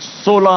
16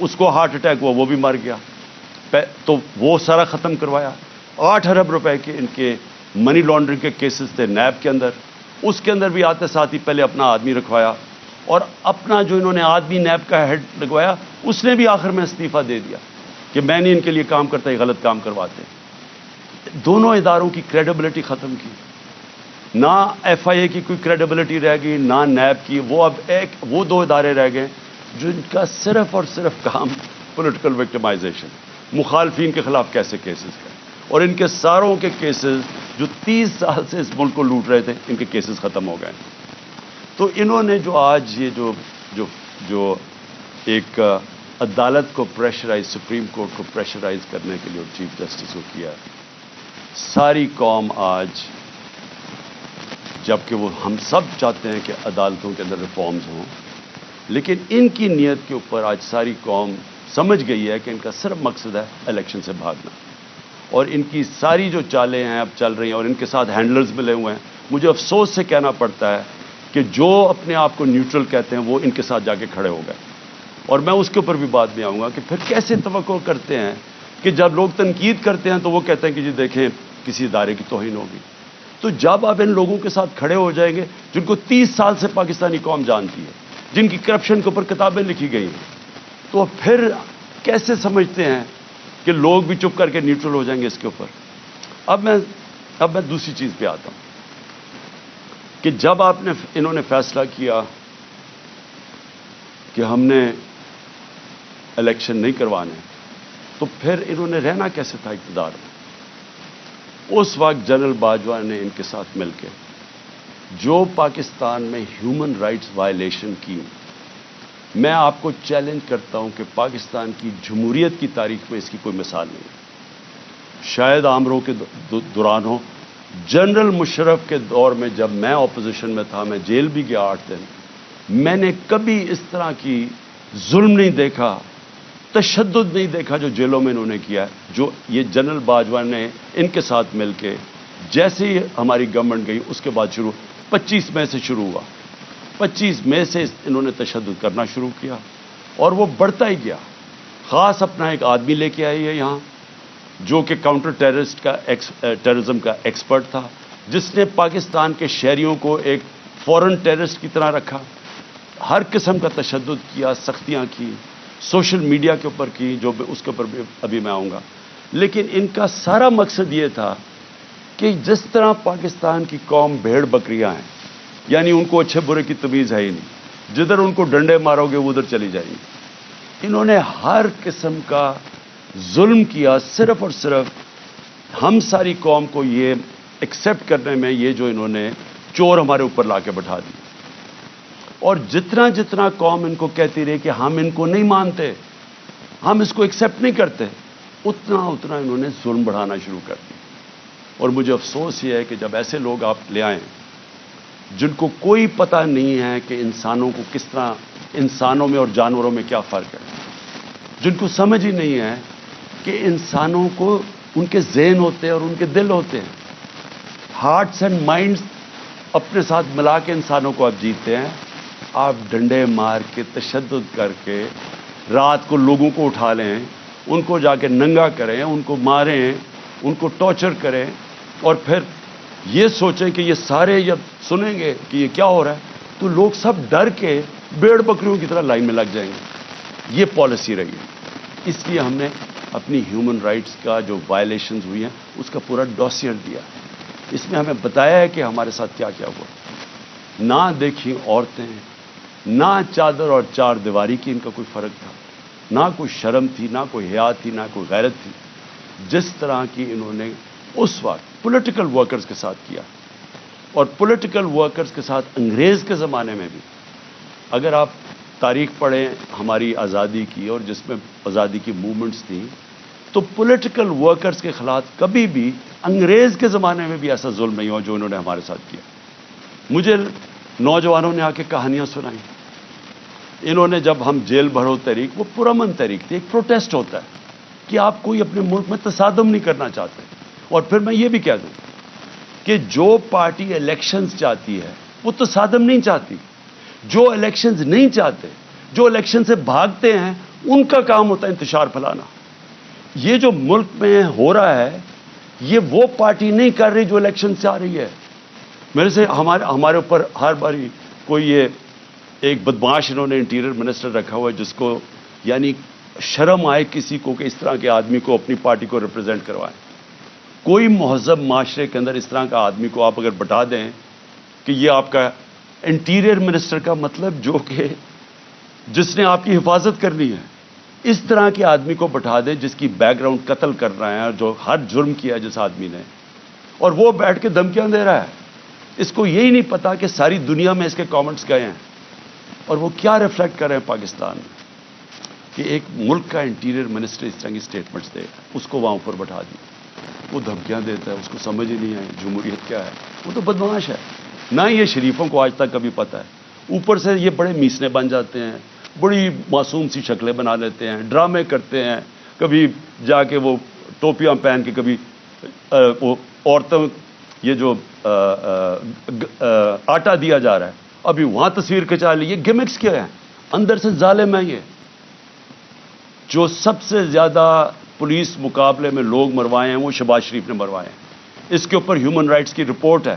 اس کو heart attack ہوا، وہ بھی مر گیا، تو وہ سارا ختم کروایا۔ 8 ارب روپے کے ان کے منی لانڈرنگ کے کیسز تھے نیب کے اندر، اس کے اندر بھی آتے ساتھ ہی پہلے اپنا آدمی رکھوایا، اور اپنا جو انہوں نے آدمی نیب کا ہیڈ لگوایا اس نے بھی آخر میں استعفیٰ دے دیا کہ میں نہیں ان کے لیے کام کرتا، یہ غلط کام کرواتے۔ دونوں اداروں کی کریڈیبلٹی ختم کی، نہ ایف آئی اے کی کوئی کریڈیبلٹی رہ گئی، نہ نیب کی۔ وہ اب وہ 2 ادارے رہ گئے جن کا صرف اور صرف کام پولیٹیکل وکٹمائزیشن، مخالفین کے خلاف کیسے کیسز کریں، اور ان کے ساروں کے کیسز جو 30 سال سے اس ملک کو لوٹ رہے تھے، ان کے کیسز ختم ہو گئے۔ تو انہوں نے جو آج یہ جو ایک عدالت کو پریشرائز، سپریم کورٹ کو پریشرائز کرنے کے لیے اور چیف جسٹس کو کیا، ساری قوم آج، جبکہ وہ ہم سب چاہتے ہیں کہ عدالتوں کے اندر ریفارمز ہوں، لیکن ان کی نیت کے اوپر آج ساری قوم سمجھ گئی ہے کہ ان کا صرف مقصد ہے الیکشن سے بھاگنا، اور ان کی ساری جو چالیں ہیں اب چل رہی ہیں، اور ان کے ساتھ ہینڈلرز ملے ہوئے ہیں۔ مجھے افسوس سے کہنا پڑتا ہے کہ جو اپنے آپ کو نیوٹرل کہتے ہیں وہ ان کے ساتھ جا کے کھڑے ہو گئے، اور میں اس کے اوپر بھی بات میں آؤں گا کہ پھر کیسے توقع کرتے ہیں کہ جب لوگ تنقید کرتے ہیں تو وہ کہتے ہیں کہ جی دیکھیں کسی ادارے کی توہین ہوگی۔ تو جب آپ ان لوگوں کے ساتھ کھڑے ہو جائیں گے جن کو 30 سال سے پاکستانی قوم جانتی ہے، جن کی کرپشن کے اوپر کتابیں لکھی گئی ہیں، تو پھر کیسے سمجھتے ہیں کہ لوگ بھی چپ کر کے نیوٹرل ہو جائیں گے اس کے اوپر؟ اب میں دوسری چیز پہ آتا ہوں کہ جب انہوں نے فیصلہ کیا کہ ہم نے الیکشن نہیں کروانے، تو پھر انہوں نے رہنا کیسے تھا اقتدار میں؟ اس وقت جنرل باجوہ نے ان کے ساتھ مل کے جو پاکستان میں ہیومن رائٹس وائلیشن کی، میں آپ کو چیلنج کرتا ہوں کہ پاکستان کی جمہوریت کی تاریخ میں اس کی کوئی مثال نہیں ہے۔ شاید عامروں کے دوران ہو، جنرل مشرف کے دور میں جب میں اپوزیشن میں تھا، میں جیل بھی گیا 8 دن، میں نے کبھی اس طرح کی ظلم نہیں دیکھا، تشدد نہیں دیکھا جو جیلوں میں انہوں نے کیا ہے، جو یہ جنرل باجوہ نے ان کے ساتھ مل کے، جیسے ہی ہماری گورنمنٹ گئی اس کے بعد 25 مئی سے شروع ہوا، 25 مئی سے انہوں نے تشدد کرنا شروع کیا، اور وہ بڑھتا ہی گیا۔ خاص اپنا ایک آدمی لے کے آئی ہے یہاں جو کہ کاؤنٹر ٹیررزم کا ایکسپرٹ تھا، جس نے پاکستان کے شہریوں کو ایک فورن ٹیررسٹ کی طرح رکھا، ہر قسم کا تشدد کیا، سختیاں کی، سوشل میڈیا کے اوپر کی، جو اس کے اوپر ابھی میں آؤں گا۔ لیکن ان کا سارا مقصد یہ تھا کہ جس طرح پاکستان کی قوم بھیڑ بکریاں ہیں، یعنی ان کو اچھے برے کی تمیز ہے ہی نہیں، جدھر ان کو ڈنڈے مارو گے وہ ادھر چلی جائیں گی۔ انہوں نے ہر قسم کا ظلم کیا، صرف اور صرف ہم ساری قوم کو یہ ایکسیپٹ کرنے میں، یہ جو انہوں نے چور ہمارے اوپر لا کے بٹھا دی، اور جتنا قوم ان کو کہتی رہی کہ ہم ان کو نہیں مانتے، ہم اس کو ایکسیپٹ نہیں کرتے، اتنا انہوں نے ظلم بڑھانا شروع کر دیا۔ اور مجھے افسوس یہ ہے کہ جب ایسے لوگ آپ لے آئیں جن کو کوئی پتہ نہیں ہے کہ انسانوں کو کس طرح، انسانوں میں اور جانوروں میں کیا فرق ہے، جن کو سمجھ ہی نہیں ہے کہ انسانوں کو ان کے ذہن ہوتے ہیں اور ان کے دل ہوتے ہیں، ہارٹس اینڈ مائنڈز اپنے ساتھ ملا کے انسانوں کو آپ جیتتے ہیں۔ آپ ڈنڈے مار کے، تشدد کر کے، رات کو لوگوں کو اٹھا لیں، ان کو جا کے ننگا کریں، ان کو ماریں، ان کو ٹارچر کریں، اور پھر یہ سوچیں کہ یہ سارے جب سنیں گے کہ یہ کیا ہو رہا ہے تو لوگ سب ڈر کے بھیڑ بکریوں کی طرح لائن میں لگ جائیں گے۔ یہ پالیسی رہی ہے۔ اس لیے ہم نے اپنی ہیومن رائٹس کا جو وائلیشنز ہوئی ہیں اس کا پورا ڈوسیئر دیا، اس میں ہمیں بتایا ہے کہ ہمارے ساتھ کیا کیا ہوا۔ نہ دیکھی عورتیں، نہ چادر اور چار دیواری کی ان کا کوئی فرق تھا، نہ کوئی شرم تھی، نہ کوئی حیا تھی، نہ کوئی غیرت تھی، جس طرح کی انہوں نے اس وقت پولیٹیکل ورکرز کے ساتھ کیا، اور پولیٹیکل ورکرز کے ساتھ انگریز کے زمانے میں بھی۔ اگر آپ تاریخ پڑھیں ہماری آزادی کی، اور جس میں آزادی کی موومنٹس تھیں، تو پولیٹیکل ورکرز کے خلاف کبھی بھی انگریز کے زمانے میں بھی ایسا ظلم نہیں ہوا جو انہوں نے ہمارے ساتھ کیا۔ مجھے نوجوانوں نے آ کے کہانیاں سنائیں، انہوں نے جب ہم جیل بھرو تحریک، وہ پرامن تحریک تھی، ایک پروٹیسٹ ہوتا ہے کہ آپ کوئی اپنے ملک میں تصادم نہیں کرنا چاہتے۔ اور پھر میں یہ بھی کہہ دوں کہ جو پارٹی الیکشنز چاہتی ہے وہ تصادم نہیں چاہتی، جو الیکشنز نہیں چاہتے، جو الیکشن سے بھاگتے ہیں، ان کا کام ہوتا ہے انتشار پھیلانا. یہ جو ملک میں ہو رہا ہے یہ وہ پارٹی نہیں کر رہی جو الیکشن سے آ رہی ہے. میرے سے ہمارے اوپر ہر باری کوئی یہ ایک بدماش انہوں نے انٹیریئر منسٹر رکھا ہوا ہے جس کو یعنی شرم آئے کسی کو کہ اس طرح کے آدمی کو اپنی پارٹی کو ریپرزینٹ کروائیں. کوئی مہذب معاشرے کے اندر اس طرح کا آدمی کو آپ اگر بتا دیں کہ یہ آپ کا انٹیریئر منسٹر کا مطلب جو کہ جس نے آپ کی حفاظت کرنی ہے, اس طرح کے آدمی کو بٹھا دیں جس کی بیک گراؤنڈ قتل کر رہا ہے اور جو ہر جرم کیا ہے جس آدمی نے, اور وہ بیٹھ کے دھمکیاں دے رہا ہے. اس کو یہی نہیں پتا کہ ساری دنیا میں اس کے کامنٹس گئے ہیں اور وہ کیا ریفلیکٹ کر رہے ہیں پاکستان میں, کہ ایک ملک کا انٹیریئر منسٹر اس طرح کی اسٹیٹمنٹس دے, اس کو وہاں اوپر بٹھا دی, وہ دھمکیاں دیتا ہے, اس کو سمجھ ہی نہیں آئی جمہوریت کیا ہے. وہ تو بدمعاش ہے. نہ یہ شریفوں کو آج تک کبھی پتہ ہے. اوپر سے یہ بڑے میسنے بن جاتے ہیں, بڑی معصوم سی شکلیں بنا لیتے ہیں, ڈرامے کرتے ہیں, کبھی جا کے وہ ٹوپیاں پہن کے, کبھی وہ عورتوں یہ جو آٹا دیا جا رہا ہے ابھی وہاں تصویر کھچا لی. یہ گمکس کیا ہے, اندر سے ظالم ہے. یہ جو سب سے زیادہ پولیس مقابلے میں لوگ مروائے ہیں وہ شہباز شریف نے مروائے ہیں. اس کے اوپر ہیومن رائٹس کی رپورٹ ہے.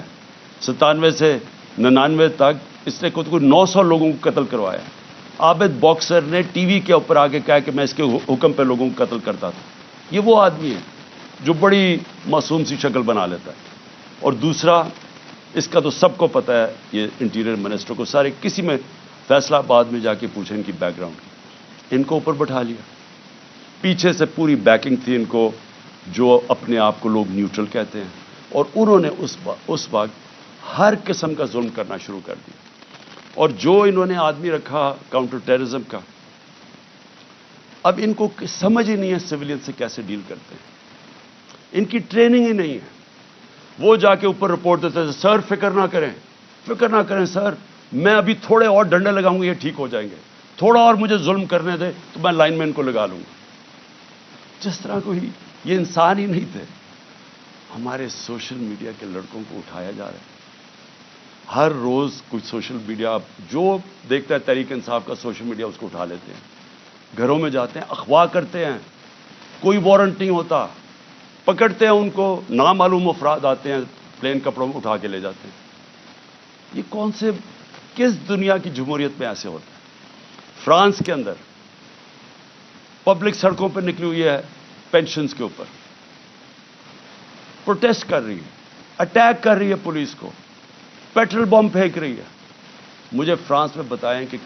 97 سے 99 تک اس نے کوئی 900 لوگوں کو قتل کروایا. عابد باکسر نے ٹی وی کے اوپر آگے کہا کہ میں اس کے حکم پہ لوگوں کو قتل کرتا تھا. یہ وہ آدمی ہے جو بڑی معصوم سی شکل بنا لیتا ہے. اور دوسرا, اس کا تو سب کو پتہ ہے, یہ انٹیریئر منسٹر کو سارے کسی میں فیصلہ آباد میں جا کے پوچھیں ان کی بیک گراؤنڈ کی, ان کو اوپر بٹھا لیا. پیچھے سے پوری بیکنگ تھی ان کو, جو اپنے آپ کو لوگ نیوٹرل کہتے ہیں, اور انہوں نے اس وقت ہر قسم کا ظلم کرنا شروع کر دیا. اور جو انہوں نے آدمی رکھا کاؤنٹر ٹیررزم کا, اب ان کو سمجھ ہی نہیں ہے سویلین سے کیسے ڈیل کرتے ہیں. ان کی ٹریننگ ہی نہیں ہے. وہ جا کے اوپر رپورٹ دیتے ہیں, سر فکر نہ کریں سر, میں ابھی تھوڑے اور ڈنڈے لگاؤں گا یہ ٹھیک ہو جائیں گے, تھوڑا اور مجھے ظلم کرنے دے تو میں لائن مین کو لگا لوں گا. جس طرح کوئی یہ انسان ہی نہیں تھے. ہمارے سوشل میڈیا کے لڑکوں کو اٹھایا جا رہا ہے. ہر روز کچھ سوشل میڈیا جو دیکھتا ہے تحریک انصاف کا سوشل میڈیا اس کو اٹھا لیتے ہیں, گھروں میں جاتے ہیں, اغوا کرتے ہیں, کوئی وارنٹ نہیں ہوتا, پکڑتے ہیں ان کو, نامعلوم افراد آتے ہیں پلین کپڑوں میں اٹھا کے لے جاتے ہیں. یہ کس دنیا کی جمہوریت میں ایسے ہوتا ہے؟ فرانس کے اندر پبلک سڑکوں پہ نکلی ہوئی ہے پینشنز کے اوپر, پروٹیسٹ کر رہی ہے, اٹیک کر رہی ہے پولیس کو, پیٹرول بم پھینک رہی ہے. مجھے فرانس میں بتائیں کہ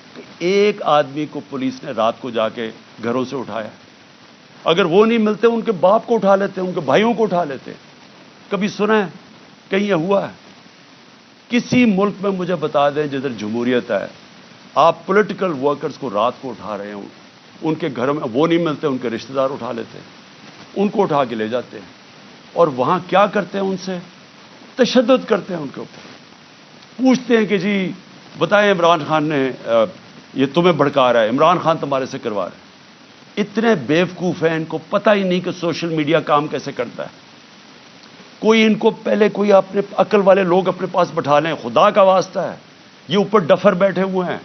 ایک آدمی کو پولیس نے رات کو جا کے گھروں سے اٹھایا. اگر وہ نہیں ملتے ان کے باپ کو اٹھا لیتے, ان کے بھائیوں کو اٹھا لیتے. کبھی سنا ہے کہیں یہ ہوا ہے؟ کسی ملک میں مجھے بتا دیں جدھر جمہوریت ہے, آپ پولیٹیکل ورکرز کو رات کو اٹھا رہے ہیں, ان کے گھروں میں وہ نہیں ملتے, ان کے رشتہ دار اٹھا لیتے, ان کو اٹھا کے لے جاتے ہیں, اور وہاں کیا کرتے ہیں, ان سے تشدد کرتے ہیں, ان کے اوپر پوچھتے ہیں کہ جی بتائیں عمران خان نے یہ تمہیں بھڑکا رہا ہے, عمران خان تمہارے سے کروا رہا ہے. اتنے بیوقوف ہیں, ان کو پتہ ہی نہیں کہ سوشل میڈیا کام کیسے کرتا ہے. کوئی ان کو پہلے کوئی اپنے عقل والے لوگ اپنے پاس بٹھا لیں, خدا کا واسطہ ہے. یہ اوپر ڈفر بیٹھے ہوئے ہیں,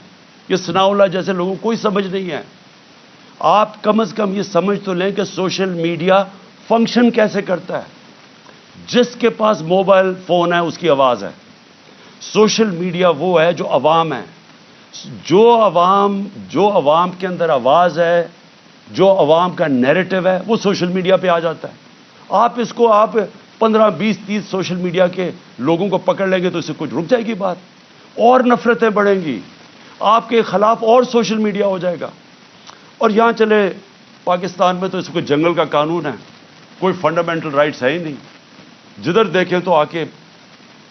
یہ ثناء اللہ جیسے لوگوں کو کوئی سمجھ نہیں ہے. آپ کم از کم یہ سمجھ تو لیں کہ سوشل میڈیا فنکشن کیسے کرتا ہے. جس کے پاس موبائل فون ہے اس کی آواز ہے. سوشل میڈیا وہ ہے جو عوام ہے, جو عوام کے اندر آواز ہے, جو عوام کا نیریٹو ہے, وہ سوشل میڈیا پہ آ جاتا ہے. آپ 15 20 30 سوشل میڈیا کے لوگوں کو پکڑ لیں گے تو اس سے کچھ رک جائے گی بات, اور نفرتیں بڑھیں گی, آپ کے خلاف اور سوشل میڈیا ہو جائے گا. اور یہاں چلے پاکستان میں تو اس کو جنگل کا قانون ہے, کوئی فنڈامنٹل رائٹس ہے ہی نہیں. جدھر دیکھیں تو آ کے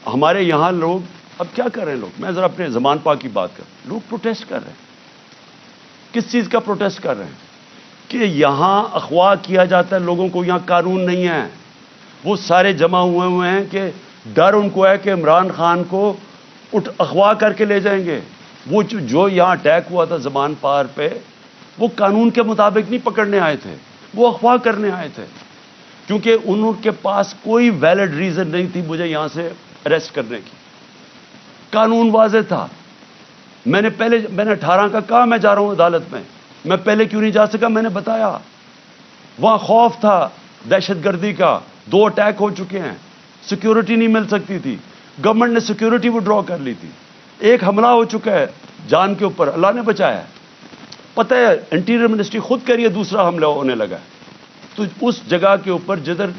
ہمارے یہاں لوگ اب کیا کر رہے ہیں لوگ, میں ذرا اپنے زمان پاک کی بات کر, لوگ پروٹیسٹ کر رہے ہیں. کس چیز کا پروٹیسٹ کر رہے ہیں؟ کہ یہاں اغوا کیا جاتا ہے لوگوں کو, یہاں قانون نہیں ہے. وہ سارے جمع ہوئے ہیں کہ ڈر ان کو ہے کہ عمران خان کو اغوا کر کے لے جائیں گے. وہ جو یہاں اٹیک ہوا تھا زمان پار پہ, وہ قانون کے مطابق نہیں پکڑنے آئے تھے, وہ اغوا کرنے آئے تھے, کیونکہ ان کے پاس کوئی ویلڈ ریزن نہیں تھی مجھے یہاں سے اریسٹ کرنے کی. قانون واضح تھا. میں نے 18 کا کہا میں جا رہا ہوں عدالت میں, میں پہلے کیوں نہیں جا سکا؟ میں نے بتایا وہاں خوف تھا دہشت گردی کا، 2 اٹیک ہو چکے ہیں، سیکیورٹی نہیں مل سکتی تھی، گورنمنٹ نے سیکیورٹی وڈرا کر لی تھی، ایک حملہ ہو چکا ہے جان کے اوپر، اللہ نے بچایا ہے، پتہ ہے انٹیریئر منسٹری خود کہہ رہی ہے دوسرا حملہ ہونے لگا ہے۔ تو اس جگہ کے اوپر جدھر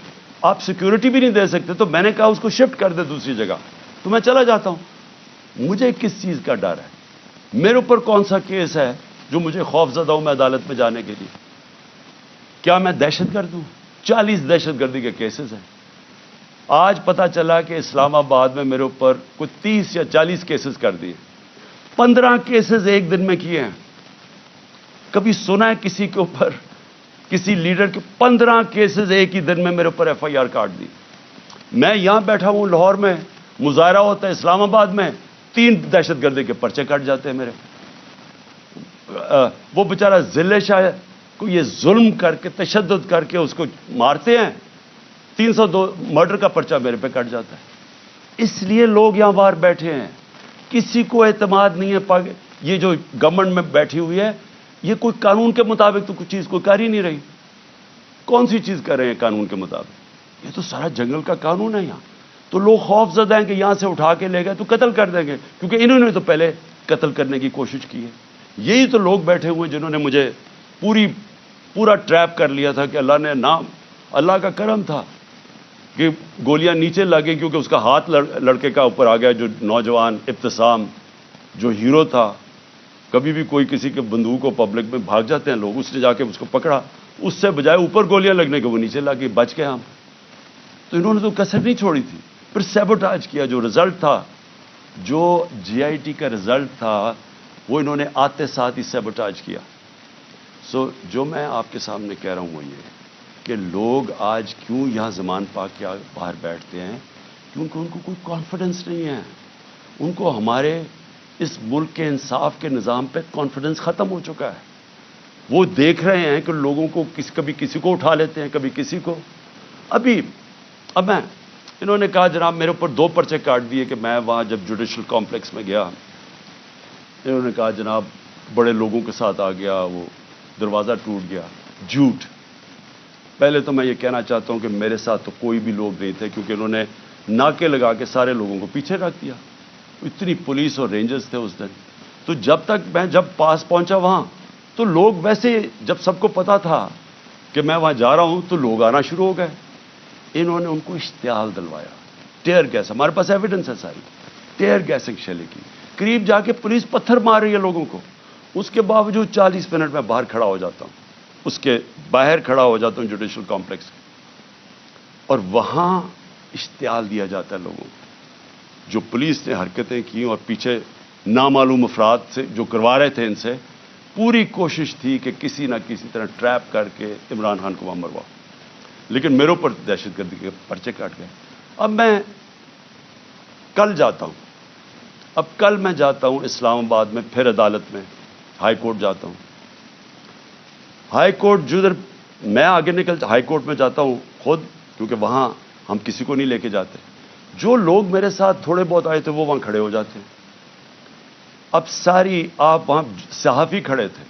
آپ سیکیورٹی بھی نہیں دے سکتے، تو میں نے کہا اس کو شفٹ کر دے دوسری جگہ، تو میں چلا جاتا ہوں۔ مجھے کس چیز کا ڈر ہے؟ میرے اوپر کون سا کیس ہے جو مجھے خوف زدہ ہوں میں عدالت میں جانے کے لیے؟ کیا میں دہشت گرد ہوں؟ 40 دہشت گردی کے کیسز ہیں۔ آج پتا چلا کہ اسلام آباد میں میرے اوپر کوئی 30 یا 40 کیسز کر دیے، 15 کیسز ایک دن میں کیے ہیں۔ کبھی سنا ہے کسی کے اوپر، کسی لیڈر کے 15 کیسز ایک ہی دن میں میرے اوپر ایف آئی آر کاٹ دی؟ میں یہاں بیٹھا ہوں لاہور میں، مظاہرہ ہوتا ہے اسلام آباد میں، 3 دہشت گردی کے پرچے کٹ جاتے ہیں میرے۔ وہ بیچارہ ضلع شاہ کو یہ ظلم کر کے تشدد کر کے اس کو مارتے ہیں، 302 مرڈر کا پرچہ میرے پہ کٹ جاتا ہے۔ اس لیے لوگ یہاں باہر بیٹھے ہیں، کسی کو اعتماد نہیں ہے۔ یہ جو گورنمنٹ میں بیٹھی ہوئی ہے، یہ کوئی قانون کے مطابق تو کچھ چیز کوئی کر ہی نہیں رہی۔ کون سی چیز کر رہے ہیں قانون کے مطابق؟ یہ تو سارا جنگل کا قانون ہے یہاں۔ تو لوگ خوف زدہ ہیں کہ یہاں سے اٹھا کے لے گئے تو قتل کر دیں گے، کیونکہ انہوں نے تو پہلے قتل کرنے کی کوشش کی ہے۔ یہی تو لوگ بیٹھے ہوئے جنہوں نے مجھے پورا ٹریپ کر لیا تھا کہ اللہ نے نام، اللہ کا کرم تھا کہ گولیاں نیچے لگیں، کیونکہ اس کا ہاتھ لڑکے کا اوپر آ گیا، جو نوجوان ابتسام جو ہیرو تھا۔ کبھی بھی کوئی کسی کے بندوق کو پبلک میں بھاگ جاتے ہیں لوگ، اس نے جا کے اس کو پکڑا، اس سے بجائے اوپر گولیاں لگنے کے وہ نیچے لگی، بچ گئے ہم۔ تو انہوں نے تو کسر نہیں چھوڑی تھی، پھر سیبوٹاج کیا۔ جو رزلٹ تھا، جو جی آئی ٹی کا رزلٹ تھا، وہ انہوں نے آتے ساتھ ہی سیبوٹاج کیا۔ سو جو میں آپ کے سامنے کہہ رہا ہوں وہ یہ کہ لوگ آج کیوں یہاں زمان پاک کے باہر بیٹھتے ہیں، کیونکہ ان کو کوئی کانفیڈنس نہیں ہے۔ ان کو ہمارے اس ملک کے انصاف کے نظام پہ کانفیڈنس ختم ہو چکا ہے۔ وہ دیکھ رہے ہیں کہ لوگوں کو کبھی کسی کو اٹھا لیتے ہیں، کبھی کسی کو۔ اب انہوں نے کہا جناب میرے اوپر 2 پرچے کاٹ دیے کہ میں وہاں جب جوڈیشل کمپلیکس میں گیا، انہوں نے کہا جناب بڑے لوگوں کے ساتھ آ گیا، وہ دروازہ ٹوٹ گیا۔ جھوٹ۔ پہلے تو میں یہ کہنا چاہتا ہوں کہ میرے ساتھ تو کوئی بھی لوگ نہیں تھے، کیونکہ انہوں نے ناکے لگا کے سارے لوگوں کو پیچھے رکھ دیا۔ اتنی پولیس اور رینجرز تھے اس دن۔ تو جب پاس پہنچا وہاں، تو لوگ ویسے جب سب کو پتا تھا کہ میں وہاں جا رہا ہوں تو لوگ آنا شروع ہو گئے۔ انہوں نے ان کو اشتعال دلوایا، ٹیئر گیس، ہمارے پاس ایویڈنس ہے ساری، ٹیئر گیسنگ شیلنگ کی، قریب جا کے پولیس پتھر مار رہی ہے لوگوں کو۔ اس کے باوجود 40 منٹ میں باہر کھڑا ہو جاتا ہوں، اس کے باہر کھڑا ہو جاتا ہوں جوڈیشل کمپلیکس، اور وہاں اشتعال دیا جاتا ہے لوگوں کو۔ جو پولیس نے حرکتیں کی اور پیچھے نامعلوم افراد سے جو کروا رہے تھے، ان سے پوری کوشش تھی کہ کسی نہ کسی طرح ٹریپ کر کے عمران خان کو وہاں مرواؤ، لیکن میرے اوپر دہشت گردی کے پرچے کاٹ گئے۔ اب میں کل جاتا ہوں، کل میں جاتا ہوں اسلام آباد میں، پھر عدالت میں ہائی کورٹ جاتا ہوں۔ ہائی کورٹ جدھر میں آگے ہائی کورٹ میں جاتا ہوں خود، کیونکہ وہاں ہم کسی کو نہیں لے کے جاتے۔ جو لوگ میرے ساتھ تھوڑے بہت آئے تھے وہ وہاں کھڑے ہو جاتے ہیں۔ اب آپ وہاں صحافی کھڑے تھے،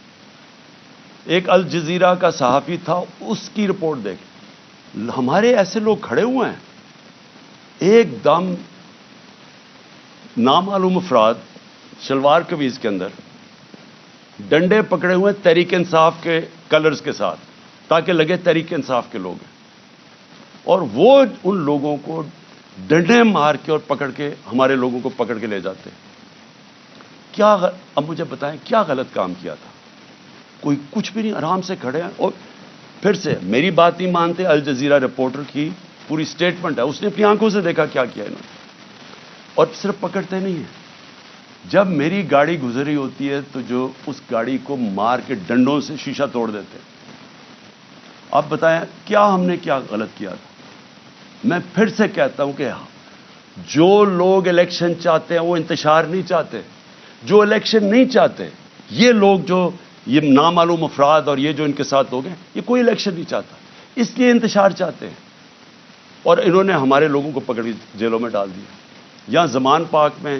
ایک الجزیرہ کا صحافی تھا، اس کی رپورٹ دیکھ، ہمارے ایسے لوگ کھڑے ہوئے ہیں، ایک دم نامعلوم افراد شلوار قمیض کے اندر ڈنڈے پکڑے ہوئے تحریک انصاف کے کلرز کے ساتھ، تاکہ لگے تحریک انصاف کے لوگ ہیں، اور وہ ان لوگوں کو ڈنڈے مار کے اور پکڑ کے ہمارے لوگوں کو پکڑ کے لے جاتے۔ اب مجھے بتائیں کیا غلط کام کیا تھا؟ کوئی کچھ بھی نہیں، آرام سے کھڑے ہیں۔ اور پھر سے میری بات نہیں مانتے، الجزیرہ رپورٹر کی پوری سٹیٹمنٹ ہے، اس نے اپنی آنکھوں سے دیکھا کیا کیا انہوں نے، اور صرف پکڑتے نہیں ہیں۔ جب میری گاڑی گزر رہی ہوتی ہے تو جو اس گاڑی کو مار کے ڈنڈوں سے شیشہ توڑ دیتے ہیں۔ آپ بتائیں کیا ہم نے کیا غلط کیا تھا؟ میں پھر سے کہتا ہوں کہ جو لوگ الیکشن چاہتے ہیں وہ انتشار نہیں چاہتے، جو الیکشن نہیں چاہتے، یہ لوگ جو یہ نامعلوم افراد اور یہ جو ان کے ساتھ لوگ ہیں، یہ کوئی الیکشن نہیں چاہتا، اس لیے انتشار چاہتے ہیں، اور انہوں نے ہمارے لوگوں کو پکڑ کے جیلوں میں ڈال دیا۔ یہاں زمان پاک میں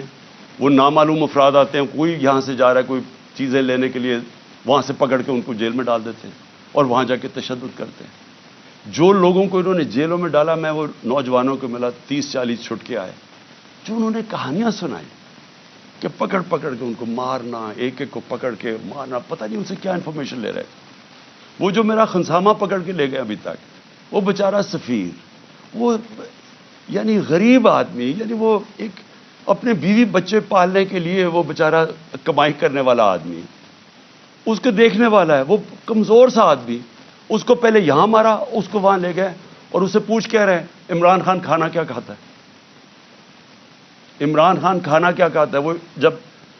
وہ نامعلوم افراد آتے ہیں، کوئی یہاں سے جا رہا ہے کوئی چیزیں لینے کے لیے وہاں سے پکڑ کے ان کو جیل میں ڈال دیتے ہیں اور وہاں جا کے تشدد کرتے ہیں. جو لوگوں کو انہوں نے جیلوں میں ڈالا, میں وہ نوجوانوں کو ملا 30-40 چھٹ کے آئے, جو انہوں نے کہانیاں سنائی کہ پکڑ پکڑ کے ان کو مارنا, ایک ایک کو پکڑ کے مارنا, پتہ نہیں ان سے کیا انفارمیشن لے رہے. وہ جو میرا خنسامہ پکڑ کے لے گئے ابھی تک, وہ بیچارہ سفیر, وہ یعنی غریب آدمی, یعنی وہ ایک اپنے بیوی بچے پالنے کے لیے وہ بیچارہ کمائی کرنے والا آدمی, اس کو دیکھنے والا ہے, وہ کمزور سا آدمی, اس کو پہلے یہاں مارا, اس کو وہاں لے گئے اور اسے پوچھ کہہ رہے ہیں عمران خان کھانا کیا کھاتا ہے, عمران خان کھانا کیا کھاتا ہے. وہ جب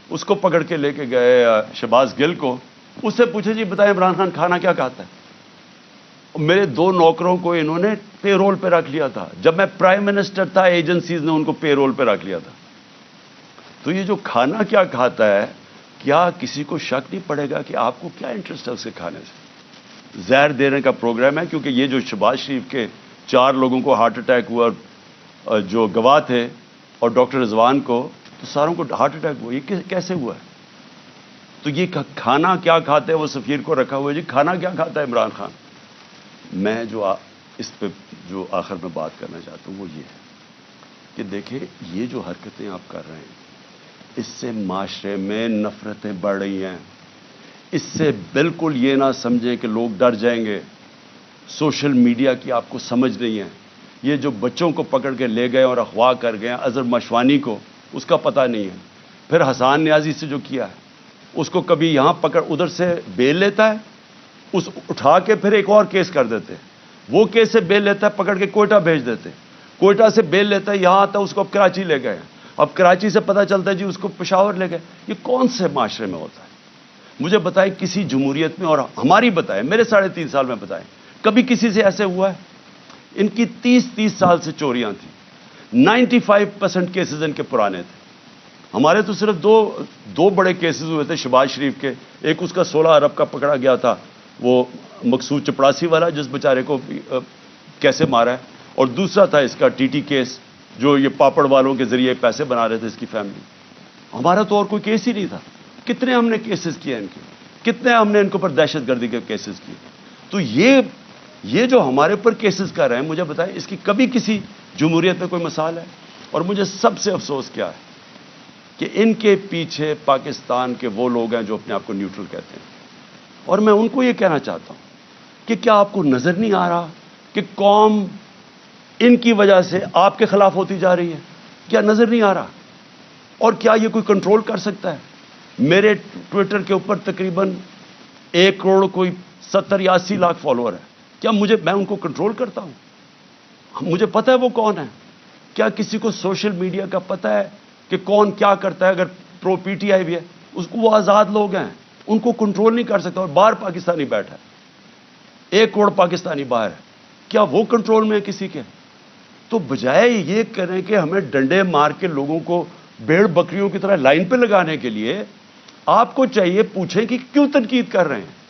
اس کو پکڑ کے لے کے گئے شہباز گل کو, اس سے پوچھے جی بتائیں عمران خان کھانا کیا کھاتا ہے. میرے 2 نوکروں کو انہوں نے پے رول پہ رکھ لیا تھا, جب میں پرائم منسٹر تھا ایجنسیز نے ان کو پے رول پہ رکھ لیا تھا. تو یہ جو کھانا کیا کھاتا ہے, کیا کسی کو شک نہیں پڑے گا کہ آپ کو کیا انٹرسٹ ہے اس کے کھانے سے؟ زہر دینے کا پروگرام ہے, کیونکہ یہ جو شہباز شریف کے 4 لوگوں کو ہارٹ اٹیک ہوا, جو گواہ تھے, اور ڈاکٹر رضوان کو, تو ساروں کو ہارٹ اٹیک ہوا. یہ کیسے ہوا ہے؟ تو یہ کھانا کیا کھاتے ہیں, وہ سفیر کو رکھا ہوا ہے, جی کھانا کیا کھاتا ہے عمران خان. میں جو اس پہ جو آخر میں بات کرنا چاہتا ہوں وہ یہ ہے کہ دیکھیں, یہ جو حرکتیں آپ کر رہے ہیں, اس سے معاشرے میں نفرتیں بڑھ رہی ہیں. اس سے بالکل یہ نہ سمجھیں کہ لوگ ڈر جائیں گے. سوشل میڈیا کی آپ کو سمجھ نہیں ہے. یہ جو بچوں کو پکڑ کے لے گئے اور اغوا کر گئے, اظہر مشوانی کو, اس کا پتہ نہیں ہے. پھر حسان نیازی سے جو کیا ہے, اس کو کبھی یہاں پکڑ, ادھر سے بیل لیتا ہے, اس اٹھا کے پھر ایک اور کیس کر دیتے. وہ کیس سے بیل لیتا ہے, پکڑ کے کوئٹہ بھیج دیتے. کوئٹہ سے بیل لیتا ہے, یہاں آتا ہے, اس کو اب کراچی لے گئے. اب کراچی سے پتہ چلتا ہے جی اس کو پشاور لے گئے. یہ کون سے معاشرے میں ہوتا ہے؟ مجھے بتائیں کسی جمہوریت میں, اور ہماری بتائیں, میرے 3.5 سال میں بتائیں, کبھی کسی سے ایسے ہوا ہے؟ ان کی 30 سال سے چوریاں تھیں. 95% کیسز ان کے پرانے تھے. ہمارے تو صرف دو بڑے کیسز ہوئے تھے شہباز شریف کے. ایک اس کا 16 ارب کا پکڑا گیا تھا, وہ مقصود چپڑاسی والا, جس بیچارے کو کیسے مارا ہے, اور دوسرا تھا اس کا ٹی ٹی کیس, جو یہ پاپڑ والوں کے ذریعے پیسے بنا رہے تھے اس کی فیملی. ہمارا تو اور کوئی کیس ہی نہیں تھا. کتنے ہم نے کیسز کیے ان کے, کتنے ہم نے ان کے اوپر دہشت گردی کے کیسز کیے. تو یہ جو ہمارے اوپر کیسز کر رہے ہیں, مجھے بتائیں اس کی کبھی کسی جمہوریت میں کوئی مثال ہے؟ اور مجھے سب سے افسوس کیا ہے کہ ان کے پیچھے پاکستان کے وہ لوگ ہیں جو اپنے آپ کو نیوٹرل کہتے ہیں. اور میں ان کو یہ کہنا چاہتا ہوں کہ کیا آپ کو نظر نہیں آ رہا کہ قوم ان کی وجہ سے آپ کے خلاف ہوتی جا رہی ہے؟ کیا نظر نہیں آ رہا؟ اور کیا یہ کوئی کنٹرول کر سکتا ہے؟ میرے ٹویٹر کے اوپر تقریباً 1 کروڑ کوئی 70 یا 80 لاکھ فالوور ہے. کیا میں ان کو کنٹرول کرتا ہوں؟ مجھے پتہ ہے وہ کون ہے. کیا کسی کو سوشل میڈیا کا پتہ ہے کہ کون کیا کرتا ہے؟ اگر پرو پی ٹی آئی بھی ہے, اس کو وہ آزاد لوگ ہیں, ان کو کنٹرول نہیں کر سکتا. اور باہر پاکستانی بیٹھا ہے, 1 کروڑ پاکستانی باہر ہے, کیا وہ کنٹرول میں ہے کسی کے؟ تو بجائے یہ کریں کہ ہمیں ڈنڈے مار کے لوگوں کو بھیڑ بکریوں کی طرح لائن پہ لگانے کے لیے, آپ کو چاہیے پوچھیں کہ کیوں تنقید کر رہے ہیں.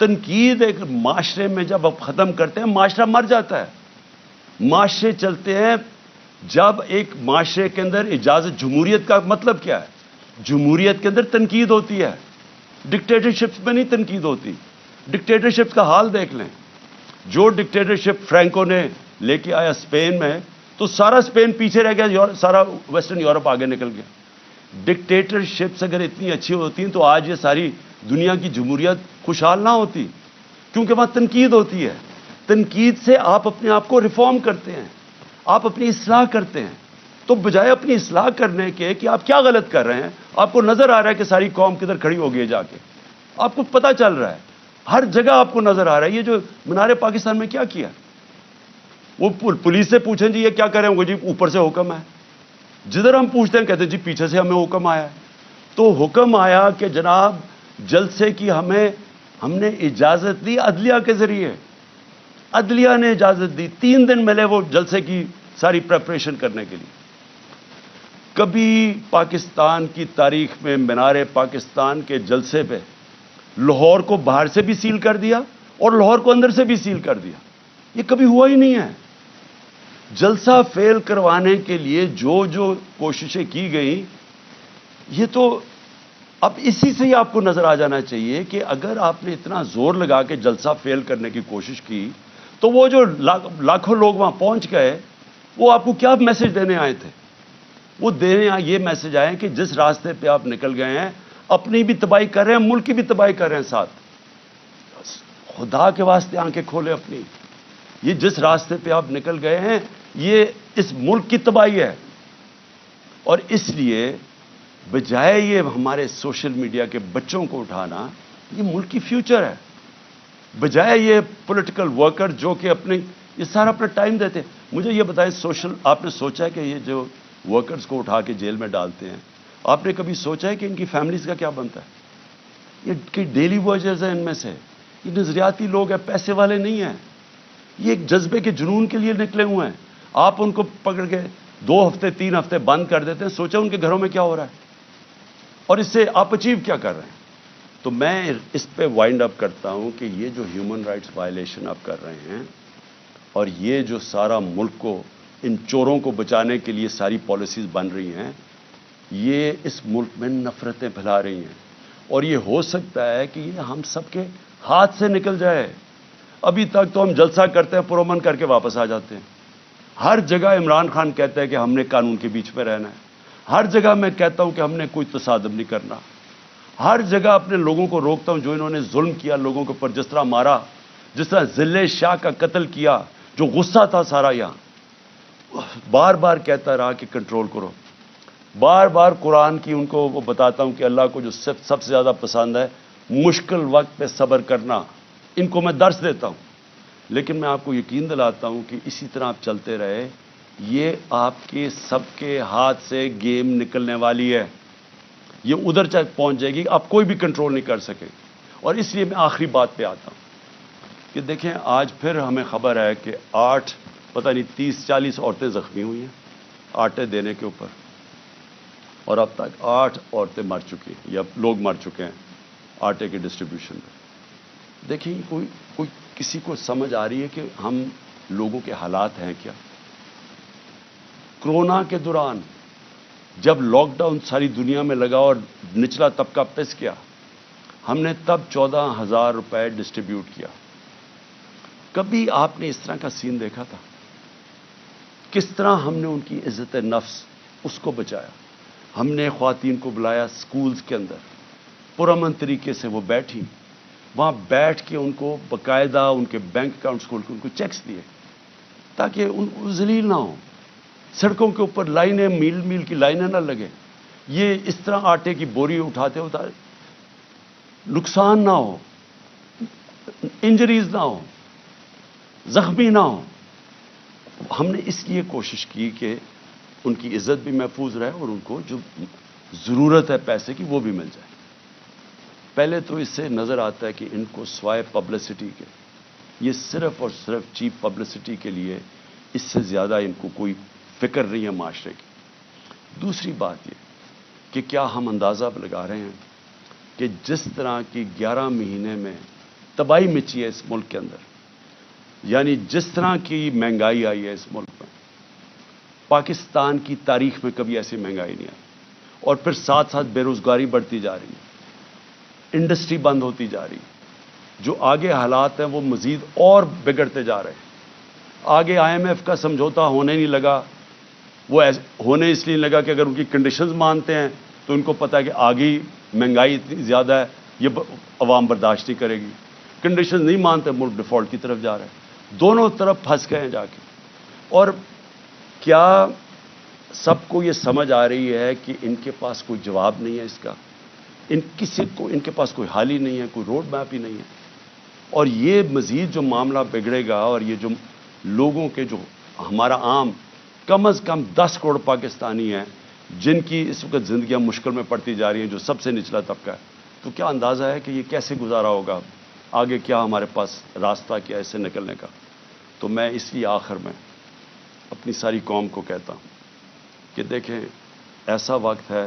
تنقید ایک معاشرے میں جب آپ ختم کرتے ہیں, معاشرہ مر جاتا ہے. معاشرے چلتے ہیں جب ایک معاشرے کے اندر اجازت. جمہوریت کا مطلب کیا ہے؟ جمہوریت کے اندر تنقید ہوتی ہے, ڈکٹیٹرشپ میں نہیں تنقید ہوتی. ڈکٹیٹرشپ کا حال دیکھ لیں. جو ڈکٹیٹرشپ فرینکو نے لے کے آیا اسپین میں, تو سارا اسپین پیچھے رہ گیا, سارا ویسٹرن یورپ آگے نکل گیا. ڈکٹیٹرشپس اگر اتنی اچھی ہوتی ہیں تو آج یہ ساری دنیا کی جمہوریت خوشحال نہ ہوتی, کیونکہ وہاں تنقید ہوتی ہے. تنقید سے آپ اپنے آپ کو ریفارم کرتے ہیں, آپ اپنی اصلاح کرتے ہیں. تو بجائے اپنی اصلاح کرنے کے کہ آپ کیا غلط کر رہے ہیں, آپ کو نظر آ رہا ہے کہ ساری قوم کدھر کھڑی ہو گئی ہے جا کے, آپ کو پتہ چل رہا ہے, ہر جگہ آپ کو نظر آ رہا ہے. یہ جو مینار پاکستان میں کیا وہ پولیس سے پوچھیں جی یہ کیا کریں گے, جی اوپر سے حکم ہے. جدھر ہم پوچھتے ہیں کہتے ہیں جی پیچھے سے ہمیں حکم آیا ہے. تو حکم آیا کہ جناب جلسے کی ہم نے اجازت دی عدلیہ کے ذریعے, عدلیہ نے اجازت دی. 3 دن ملے وہ جلسے کی ساری پریپریشن کرنے کے لیے. کبھی پاکستان کی تاریخ میں مینار پاکستان کے جلسے پہ لاہور کو باہر سے بھی سیل کر دیا اور لاہور کو اندر سے بھی سیل کر دیا. یہ کبھی ہوا ہی نہیں ہے. جلسہ فیل کروانے کے لیے جو کوششیں کی گئیں, یہ تو اب اسی سے ہی آپ کو نظر آ جانا چاہیے کہ اگر آپ نے اتنا زور لگا کے جلسہ فیل کرنے کی کوشش کی تو وہ جو لاکھوں لوگ وہاں پہنچ گئے وہ آپ کو کیا میسج دینے آئے تھے؟ وہ دینے یہ میسج آئے کہ جس راستے پہ آپ نکل گئے ہیں اپنی بھی تباہی کر رہے ہیں، ملک کی بھی تباہی کر رہے ہیں ساتھ. خدا کے واسطے آنکھیں کھولے اپنی. یہ جس راستے پہ آپ نکل گئے ہیں یہ اس ملک کی تباہی ہے. اور اس لیے بجائے یہ ہمارے سوشل میڈیا کے بچوں کو اٹھانا، یہ ملک کی فیوچر ہے. بجائے یہ پولیٹیکل ورکر جو کہ یہ سارا اپنا ٹائم دیتے ہیں. مجھے یہ بتائیں، آپ نے سوچا ہے کہ یہ جو ورکرز کو اٹھا کے جیل میں ڈالتے ہیں، آپ نے کبھی سوچا ہے کہ ان کی فیملیز کا کیا بنتا ہے؟ یہ کہ ڈیلی ورکرز ہیں ان میں سے، یہ نظریاتی لوگ ہیں، پیسے والے نہیں ہیں. یہ ایک جذبے کے جنون کے لیے نکلے ہوئے ہیں. آپ ان کو پکڑ کے 2 ہفتے 3 ہفتے بند کر دیتے ہیں. سوچا ان کے گھروں میں کیا ہو رہا ہے اور اس سے آپ اچیو کیا کر رہے ہیں؟ تو میں اس پہ وائنڈ اپ کرتا ہوں کہ یہ جو ہیومن رائٹس وائلیشن آپ کر رہے ہیں اور یہ جو سارا ملک کو ان چوروں کو بچانے کے لیے ساری پالیسیز بن رہی ہیں، یہ اس ملک میں نفرتیں پھیلا رہی ہیں. اور یہ ہو سکتا ہے کہ یہ ہم سب کے ہاتھ سے نکل جائے. ابھی تک تو ہم جلسہ کرتے ہیں، پرامن کر کے واپس آ جاتے ہیں. ہر جگہ عمران خان کہتا ہے کہ ہم نے قانون کے بیچ میں رہنا ہے. ہر جگہ میں کہتا ہوں کہ ہم نے کوئی تصادم نہیں کرنا. ہر جگہ اپنے لوگوں کو روکتا ہوں جو انہوں نے ظلم کیا لوگوں کے اوپر، جس طرح مارا، جس طرح ذلِ شاہ کا قتل کیا، جو غصہ تھا سارا یہاں. بار بار کہتا رہا کہ کنٹرول کرو. بار بار قرآن کی ان کو وہ بتاتا ہوں کہ اللہ کو جو سب سے زیادہ پسند ہے مشکل وقت پہ صبر کرنا. ان کو میں درس دیتا ہوں. لیکن میں آپ کو یقین دلاتا ہوں کہ اسی طرح آپ چلتے رہے، یہ آپ کے سب کے ہاتھ سے گیم نکلنے والی ہے. یہ ادھر تک پہنچ جائے گی، آپ کوئی بھی کنٹرول نہیں کر سکے. اور اس لیے میں آخری بات پہ آتا ہوں کہ دیکھیں، آج پھر ہمیں خبر ہے کہ 8 پتہ نہیں 30-40 عورتیں زخمی ہوئی ہیں آٹے دینے کے اوپر، اور اب تک 8 عورتیں مر چکی ہیں یا لوگ مر چکے ہیں آٹے کے ڈسٹریبیوشن میں. دیکھیں، کوئی کسی کو سمجھ آ رہی ہے کہ ہم لوگوں کے حالات ہیں کیا؟ کرونا کے دوران جب لاک ڈاؤن ساری دنیا میں لگا اور نچلا طبقہ پس کیا، ہم نے تب 14,000 روپے ڈسٹریبیوٹ کیا. کبھی آپ نے اس طرح کا سین دیکھا تھا؟ کس طرح ہم نے ان کی عزت نفس اس کو بچایا. ہم نے خواتین کو بلایا سکولز کے اندر، پرامن طریقے سے وہ بیٹھی، وہاں بیٹھ کے ان کو باقاعدہ ان کے بینک اکاؤنٹس کھول کے ان کو چیکس دیے تاکہ ان کو ذلیل نہ ہو. سڑکوں کے اوپر لائنیں، میل میل کی لائنیں نہ لگیں. یہ اس طرح آٹے کی بوری اٹھاتے نقصان نہ ہو، انجریز نہ ہو، زخمی نہ ہو. ہم نے اس لیے کوشش کی کہ ان کی عزت بھی محفوظ رہے اور ان کو جو ضرورت ہے پیسے کی وہ بھی مل جائے. پہلے تو اس سے نظر آتا ہے کہ ان کو سوائے پبلسٹی کے، یہ صرف اور صرف چیپ پبلسٹی کے لیے، اس سے زیادہ ان کو کوئی فکر نہیں ہے معاشرے کی. دوسری بات یہ کہ کیا ہم اندازہ لگا رہے ہیں کہ جس طرح کی 11 مہینے میں تباہی مچی ہے اس ملک کے اندر، یعنی جس طرح کی مہنگائی آئی ہے اس ملک میں، پاکستان کی تاریخ میں کبھی ایسی مہنگائی نہیں آئی. اور پھر ساتھ ساتھ بے روزگاری بڑھتی جا رہی ہے، انڈسٹری بند ہوتی جا رہی ہے. جو آگے حالات ہیں وہ مزید اور بگڑتے جا رہے ہیں. آگے IMF کا سمجھوتا ہونے نہیں لگا. وہ ہونے اس لیے لگا کہ اگر ان کی کنڈیشنز مانتے ہیں تو ان کو پتا ہے کہ آگے مہنگائی اتنی زیادہ ہے، یہ عوام برداشت نہیں کرے گی. کنڈیشنز نہیں مانتے، ملک ڈیفالٹ کی طرف جا رہا ہے. دونوں طرف پھنس گئے ہیں جا کے. اور کیا سب کو یہ سمجھ آ رہی ہے کہ ان کے پاس کوئی جواب نہیں ہے اس کا؟ ان کے پاس کوئی حل ہی نہیں ہے، کوئی روڈ میپ ہی نہیں ہے. اور یہ مزید جو معاملہ بگڑے گا اور یہ جو لوگوں کے جو ہمارا عام کم از کم 10 کروڑ پاکستانی ہیں جن کی اس وقت زندگیاں مشکل میں پڑتی جا رہی ہیں، جو سب سے نچلا طبقہ ہے، تو کیا اندازہ ہے کہ یہ کیسے گزارا ہوگا؟ آگے کیا ہمارے پاس راستہ کیا ہے اس سے نکلنے کا؟ تو میں اس لیے آخر میں اپنی ساری قوم کو کہتا ہوں کہ دیکھیں، ایسا وقت ہے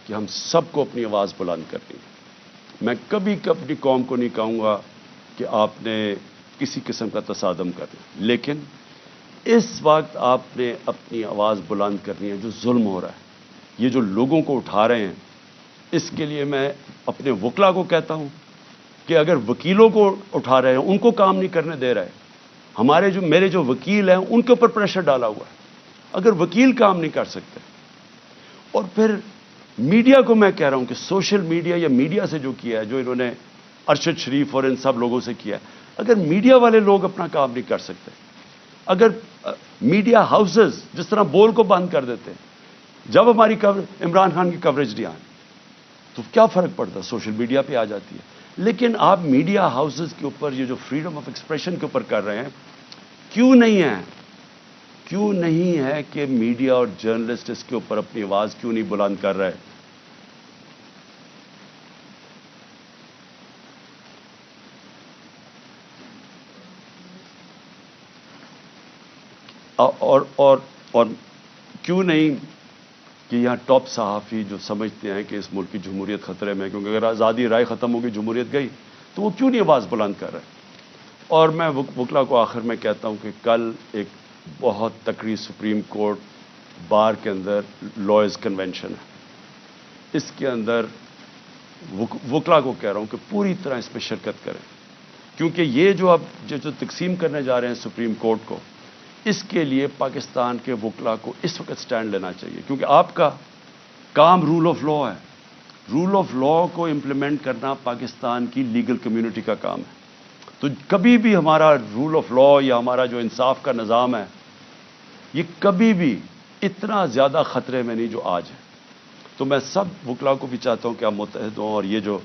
کہ ہم سب کو اپنی آواز بلند کرنی ہے. میں کبھی اپنی قوم کو نہیں کہوں گا کہ آپ نے کسی قسم کا تصادم کرنا، لیکن اس وقت آپ نے اپنی آواز بلند کرنی ہے. جو ظلم ہو رہا ہے، یہ جو لوگوں کو اٹھا رہے ہیں، اس کے لیے میں اپنے وکلا کو کہتا ہوں کہ اگر وکیلوں کو اٹھا رہے ہیں، ان کو کام نہیں کرنے دے رہے، میرے جو وکیل ہیں ان کے اوپر پریشر ڈالا ہوا ہے، اگر وکیل کام نہیں کر سکتے، اور پھر میڈیا کو میں کہہ رہا ہوں کہ سوشل میڈیا یا میڈیا سے جو کیا ہے، جو انہوں نے ارشد شریف اور ان سب لوگوں سے کیا ہے، اگر میڈیا والے لوگ اپنا کام نہیں کر سکتے، اگر میڈیا ہاؤسز جس طرح بول کو بند کر دیتے ہیں، جب ہماری عمران خان کی کوریج نہیں آئی تو کیا فرق پڑتا؟ سوشل میڈیا پہ آ جاتی ہے۔ لیکن آپ میڈیا ہاؤسز کے اوپر یہ جو فریڈم آف ایکسپریشن کے اوپر کر رہے ہیں، کیوں نہیں ہے کہ میڈیا اور جرنلسٹ اس کے اوپر اپنی آواز کیوں نہیں بلند کر رہے؟ اور کیوں نہیں کہ یہاں ٹاپ صحافی جو سمجھتے ہیں کہ اس ملک کی جمہوریت خطرے میں، کیونکہ اگر آزادی رائے ختم ہوگی، جمہوریت گئی، تو وہ کیوں نہیں آواز بلند کر رہے؟ اور میں وکلا کو آخر میں کہتا ہوں کہ کل ایک بہت تکڑی سپریم کورٹ بار کے اندر لائرز کنونشن ہے، اس کے اندر وکلا کو کہہ رہا ہوں کہ پوری طرح اس میں شرکت کریں، کیونکہ یہ جو اب جو تقسیم کرنے جا رہے ہیں سپریم کورٹ کو، اس کے لیے پاکستان کے وکلا کو اس وقت سٹینڈ لینا چاہیے، کیونکہ آپ کا کام رول آف لا ہے، رول آف لا کو امپلیمنٹ کرنا پاکستان کی لیگل کمیونٹی کا کام ہے۔ تو کبھی بھی ہمارا رول آف لا یا ہمارا جو انصاف کا نظام ہے، یہ کبھی بھی اتنا زیادہ خطرے میں نہیں جو آج ہے۔ تو میں سب وکلا کو بھی چاہتا ہوں کہ آپ متحد ہوں، اور یہ جو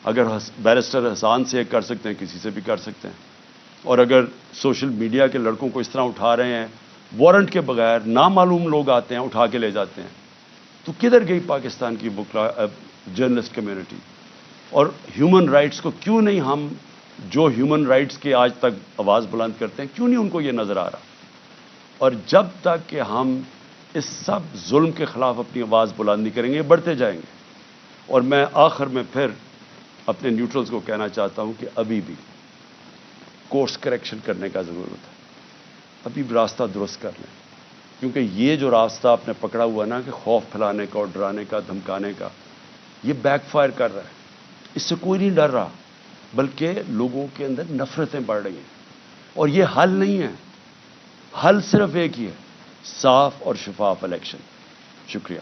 اگر بیرسٹر حسان سے کر سکتے ہیں، کسی سے بھی کر سکتے ہیں، اور اگر سوشل میڈیا کے لڑکوں کو اس طرح اٹھا رہے ہیں، وارنٹ کے بغیر نامعلوم لوگ آتے ہیں اٹھا کے لے جاتے ہیں، تو کدھر گئی پاکستان کی وکلا جرنلسٹ کمیونٹی؟ اور ہیومن رائٹس کو کیوں نہیں ہم جو ہیومن رائٹس کے آج تک آواز بلند کرتے ہیں، کیوں نہیں ان کو یہ نظر آ رہا؟ اور جب تک کہ ہم اس سب ظلم کے خلاف اپنی آواز بلند نہیں کریں گے، بڑھتے جائیں گے۔ اور میں آخر میں پھر اپنے نیوٹرلز کو کہنا چاہتا ہوں کہ ابھی بھی کورس کریکشن کرنے کا ضرورت ہے، ابھی بھی راستہ درست کر لیں، کیونکہ یہ جو راستہ آپ نے پکڑا ہوا نا کہ خوف پھیلانے کا اور ڈرانے کا، دھمکانے کا، یہ بیک فائر کر رہا ہے۔ اس سے کوئی نہیں ڈر رہا، بلکہ لوگوں کے اندر نفرتیں بڑھ رہی ہیں، اور یہ حل نہیں ہے، حل صرف ایک ہی ہے، صاف اور شفاف الیکشن۔ شکریہ۔